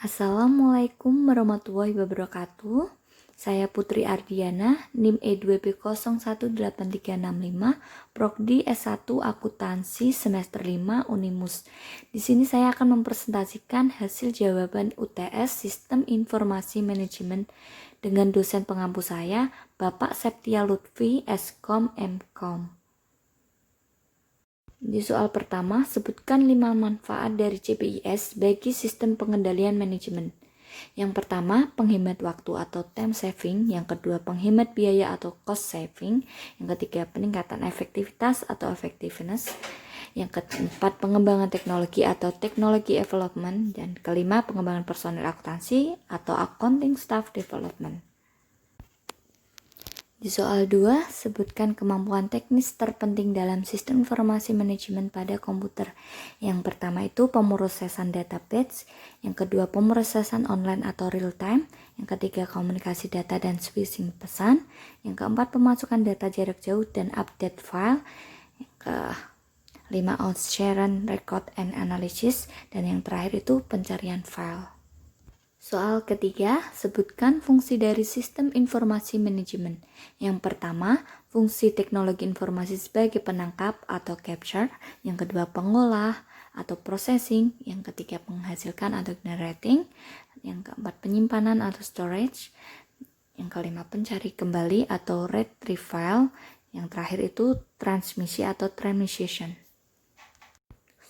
Assalamualaikum warahmatullahi wabarakatuh. Saya Putri Ardiana, NIM E2B018365, Prodi S1 Akuntansi semester 5 Unimus. Di sini saya akan mempresentasikan hasil jawaban UTS Sistem Informasi Manajemen dengan dosen pengampu saya, Bapak Septia Lutfi, Skom Mkom. Di soal pertama, sebutkan 5 manfaat dari CPIS bagi sistem pengendalian manajemen. Yang pertama, penghemat waktu atau time saving. Yang kedua, penghemat biaya atau cost saving. Yang ketiga, peningkatan efektivitas atau effectiveness. Yang keempat, pengembangan teknologi atau technology development. Dan kelima, pengembangan personil akuntansi atau accounting staff development. Di soal 2, sebutkan kemampuan teknis terpenting dalam sistem informasi manajemen pada komputer. Yang pertama itu pemrosesan data batch, yang kedua pemrosesan online atau real time, yang ketiga komunikasi data dan switching pesan, yang keempat pemasukan data jarak jauh dan update file, yang kelima sharing record and analysis, dan yang terakhir itu pencarian file. Soal ketiga, sebutkan fungsi dari sistem informasi manajemen. Yang pertama, fungsi teknologi informasi sebagai penangkap atau capture. Yang kedua, pengolah atau processing. Yang ketiga, menghasilkan atau generating. Yang keempat, penyimpanan atau storage. Yang kelima, pencari kembali atau retrieval. Yang terakhir itu transmisi atau transmission.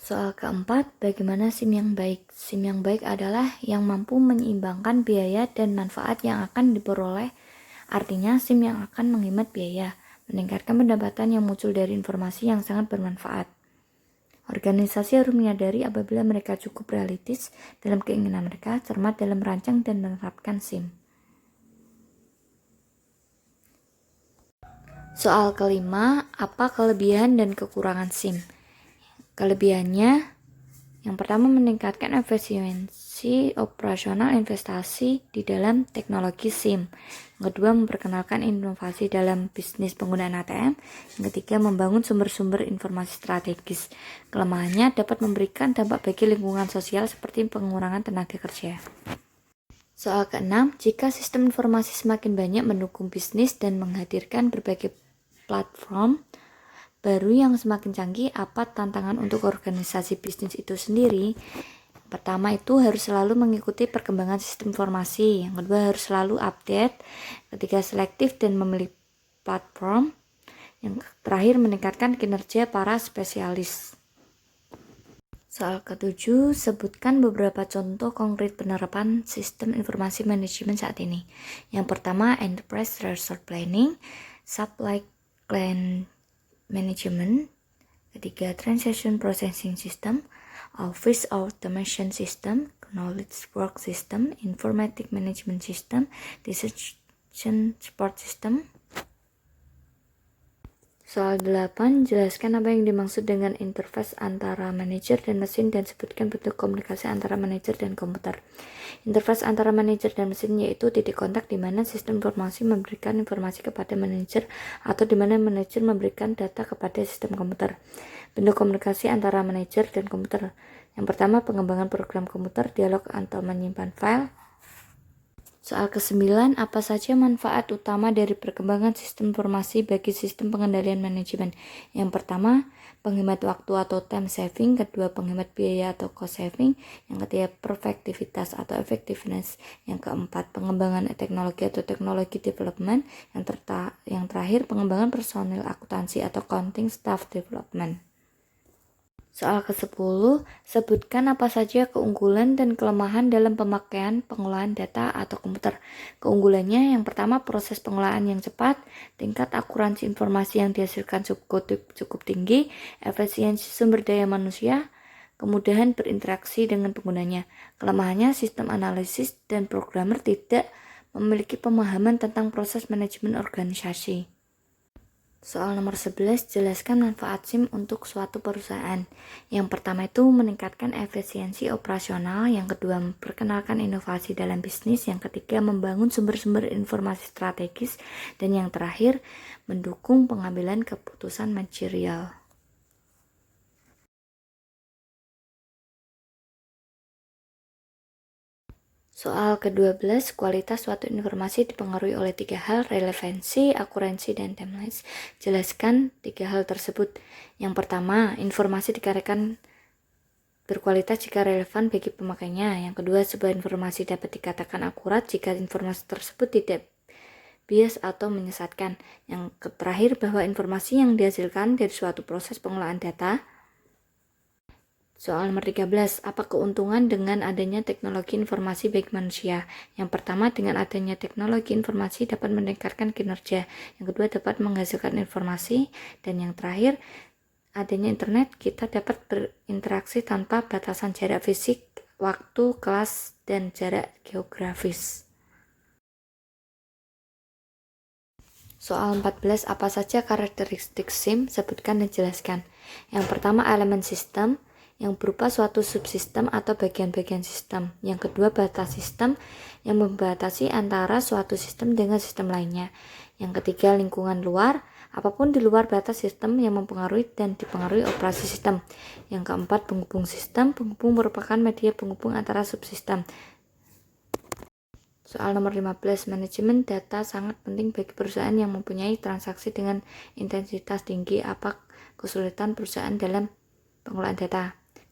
Soal keempat, bagaimana SIM yang baik? SIM yang baik adalah yang mampu menyeimbangkan biaya dan manfaat yang akan diperoleh. Artinya, SIM yang akan menghemat biaya, meningkatkan pendapatan yang muncul dari informasi yang sangat bermanfaat. Organisasi harus menyadari apabila mereka cukup realistis dalam keinginan mereka, cermat dalam merancang dan menerapkan SIM. Soal kelima, apa kelebihan dan kekurangan SIM? Kelebihannya, yang pertama meningkatkan efisiensi operasional investasi di dalam teknologi SIM. Yang kedua memperkenalkan inovasi dalam bisnis penggunaan ATM. Yang ketiga membangun sumber-sumber informasi strategis. Kelemahannya dapat memberikan dampak bagi lingkungan sosial seperti pengurangan tenaga kerja. Soal keenam, jika sistem informasi semakin banyak mendukung bisnis dan menghadirkan berbagai platform baru yang semakin canggih, apa tantangan untuk organisasi bisnis itu sendiri? Pertama itu harus selalu mengikuti perkembangan sistem informasi. Yang kedua harus selalu update. Ketiga selektif dan memilih platform. Yang terakhir meningkatkan kinerja para spesialis. Soal ketujuh, sebutkan beberapa contoh konkret penerapan sistem informasi manajemen saat ini. Yang pertama, Enterprise Resource Planning, Supply Chain Management, ketiga Transaction Processing System, Office Automation System, Knowledge Work System, Informatic Management System, Decision Support System. Soal 8, jelaskan apa yang dimaksud dengan interface antara manajer dan mesin dan sebutkan bentuk komunikasi antara manajer dan komputer. Interface antara manajer dan mesin yaitu titik kontak di mana sistem informasi memberikan informasi kepada manajer atau di mana manajer memberikan data kepada sistem komputer. Bentuk komunikasi antara manajer dan komputer. Yang pertama, pengembangan program komputer, dialog atau menyimpan file. Soal ke-9, apa saja manfaat utama dari perkembangan sistem informasi bagi sistem pengendalian manajemen? Yang pertama, penghemat waktu atau time saving, kedua penghemat biaya atau cost saving, yang ketiga efektivitas atau effectiveness, yang keempat pengembangan teknologi atau technology development, yang terakhir pengembangan personil akuntansi atau accounting staff development. Soal ke-10, sebutkan apa saja keunggulan dan kelemahan dalam pemakaian pengolahan data atau komputer. Keunggulannya yang pertama proses pengolahan yang cepat, tingkat akuransi informasi yang dihasilkan cukup tinggi, efisiensi sumber daya manusia, kemudahan berinteraksi dengan penggunanya. Kelemahannya sistem analisis dan programmer tidak memiliki pemahaman tentang proses manajemen organisasi. Soal nomor 11, jelaskan manfaat SIM untuk suatu perusahaan. Yang pertama itu meningkatkan efisiensi operasional, yang kedua memperkenalkan inovasi dalam bisnis, yang ketiga membangun sumber-sumber informasi strategis, dan yang terakhir mendukung pengambilan keputusan manajerial. Soal ke-12, kualitas suatu informasi dipengaruhi oleh 3 hal, relevansi, akuransi, dan timelines. Jelaskan 3 hal tersebut. Yang pertama, informasi dikarenakan berkualitas jika relevan bagi pemakainya. Yang kedua, sebuah informasi dapat dikatakan akurat jika informasi tersebut tidak bias atau menyesatkan. Yang terakhir, bahwa informasi yang dihasilkan dari suatu proses pengolahan data. Soal nomor 13, apa keuntungan dengan adanya teknologi informasi bagi manusia? Yang pertama, dengan adanya teknologi informasi dapat meningkatkan kinerja. Yang kedua, dapat menghasilkan informasi. Dan yang terakhir, adanya internet, kita dapat berinteraksi tanpa batasan jarak fisik, waktu, kelas, dan jarak geografis. Soal 14, apa saja karakteristik SIM? Sebutkan dan jelaskan. Yang pertama, elemen sistem yang berupa suatu subsistem atau bagian-bagian sistem. Yang kedua, batas sistem yang membatasi antara suatu sistem dengan sistem lainnya. Yang ketiga, lingkungan luar, apapun di luar batas sistem yang mempengaruhi dan dipengaruhi operasi sistem. Yang keempat, penghubung sistem. Penghubung merupakan media penghubung antara subsistem. Soal nomor 15, manajemen data sangat penting bagi perusahaan yang mempunyai transaksi dengan intensitas tinggi. Apa kesulitan perusahaan dalam pengolahan data?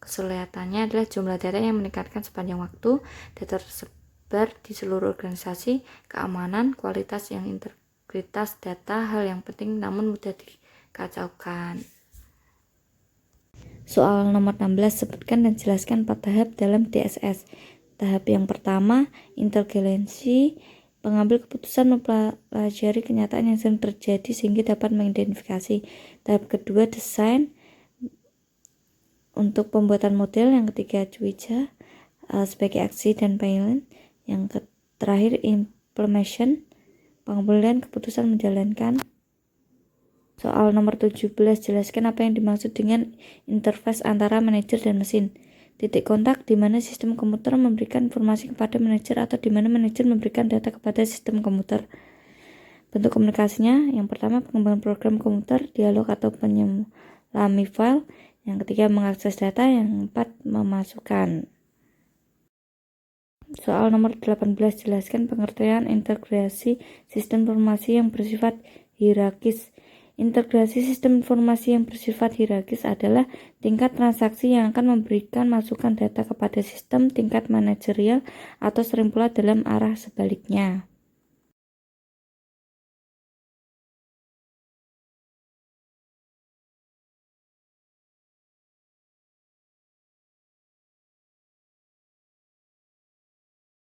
Kesulitannya adalah jumlah data yang meningkatkan sepanjang waktu, data tersebar di seluruh organisasi, keamanan, kualitas yang integritas data, hal yang penting namun mudah dikacaukan. Soal nomor 16, sebutkan dan jelaskan 4 tahap dalam DSS. Tahap yang pertama, inteligensi, pengambil keputusan mempelajari kenyataan yang sedang terjadi sehingga dapat menidentifikasi. Tahap kedua, desain, untuk pembuatan model. Yang ketiga, cuaca sebagai aksi dan pilot. Yang terakhir, implementation, pengambilan keputusan menjalankan. Soal nomor 17, jelaskan apa yang dimaksud dengan interface antara manajer dan mesin. Titik kontak di mana sistem komputer memberikan informasi kepada manajer atau di mana manajer memberikan data kepada sistem komputer. Bentuk komunikasinya, yang pertama, pengembangan program komputer, dialog atau penyelami file. Yang ketiga, mengakses data. Yang keempat, memasukkan. Soal nomor 18, jelaskan pengertian integrasi sistem informasi yang bersifat hierarkis. Integrasi sistem informasi yang bersifat hierarkis adalah tingkat transaksi yang akan memberikan masukan data kepada sistem tingkat manajerial atau sering pula dalam arah sebaliknya.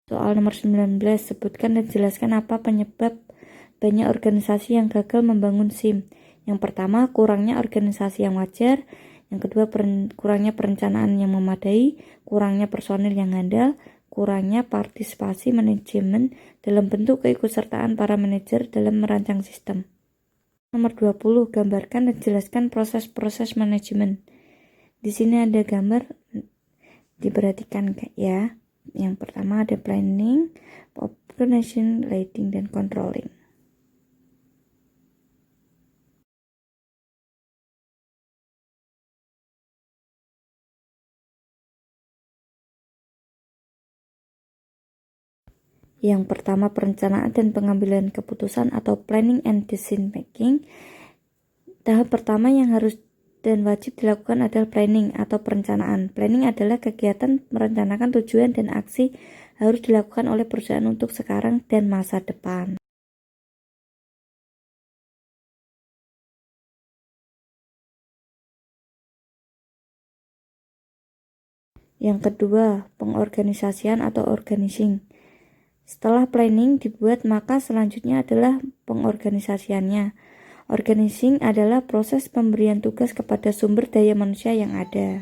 Soal nomor 19, sebutkan dan jelaskan apa penyebab banyak organisasi yang gagal membangun SIM. Yang pertama, kurangnya organisasi yang wajar. Yang kedua, kurangnya perencanaan yang memadai, kurangnya personil yang handal, kurangnya partisipasi manajemen dalam bentuk keikutsertaan para manajer dalam merancang sistem. Nomor 20, gambarkan dan jelaskan proses-proses manajemen. Di sini ada gambar, diperhatikan ya. Yang pertama ada planning, organization, leading, dan controlling. Yang pertama, perencanaan dan pengambilan keputusan atau planning and decision making. Tahap pertama yang harus dan wajib dilakukan adalah planning atau perencanaan. Planning adalah kegiatan merencanakan tujuan dan aksi harus dilakukan oleh perusahaan untuk sekarang dan masa depan. Yang kedua, pengorganisasian atau organizing. Setelah planning dibuat, maka selanjutnya adalah pengorganisasiannya. Organizing adalah proses pemberian tugas kepada sumber daya manusia yang ada.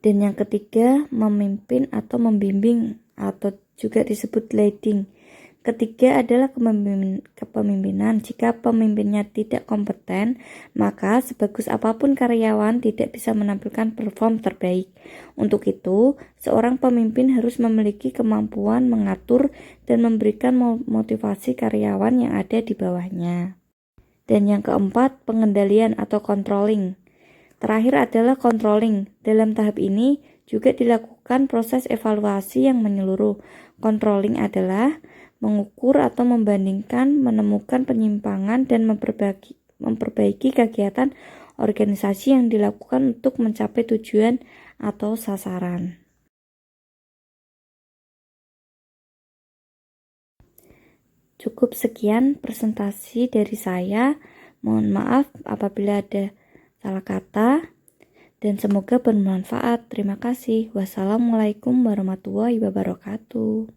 Dan yang ketiga, memimpin atau membimbing atau juga disebut leading. Ketiga adalah kepemimpinan. Jika pemimpinnya tidak kompeten, maka sebagus apapun karyawan tidak bisa menampilkan perform terbaik. Untuk itu, seorang pemimpin harus memiliki kemampuan mengatur dan memberikan motivasi karyawan yang ada di bawahnya. Dan yang keempat, pengendalian atau controlling. Terakhir adalah controlling. Dalam tahap ini juga dilakukan proses evaluasi yang menyeluruh. Controlling adalah mengukur atau membandingkan, menemukan penyimpangan, dan memperbaiki kegiatan organisasi yang dilakukan untuk mencapai tujuan atau sasaran. Cukup sekian presentasi dari saya. Mohon maaf apabila ada salah kata dan semoga bermanfaat. Terima kasih. Wassalamualaikum warahmatullahi wabarakatuh.